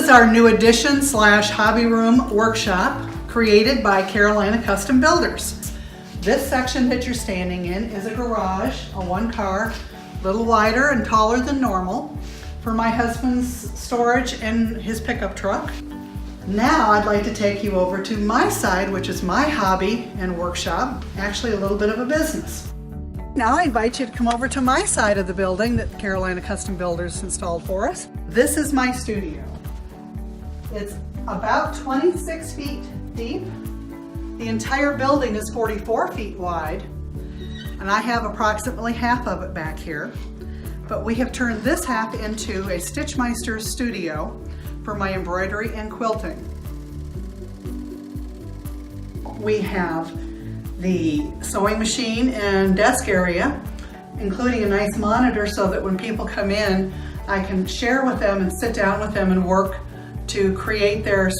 is our new addition / hobby room workshop created by Carolina Custom Builders. This section that you're standing in is a garage, a one car, a little wider and taller than normal for my husband's storage and his pickup truck. Now I'd like to take you over to my side, which is my hobby and workshop, actually a little bit of a business. Now I invite you to come over to my side of the building that Carolina Custom Builders installed for us. This is my studio. It's about 26 feet deep. The entire building is 44 feet wide, and I have approximately half of it back here. But we have turned this half into a Stitchmeister studio for my embroidery and quilting. We have the sewing machine and desk area, including a nice monitor so that when people come in, I can share with them and sit down with them and work to create their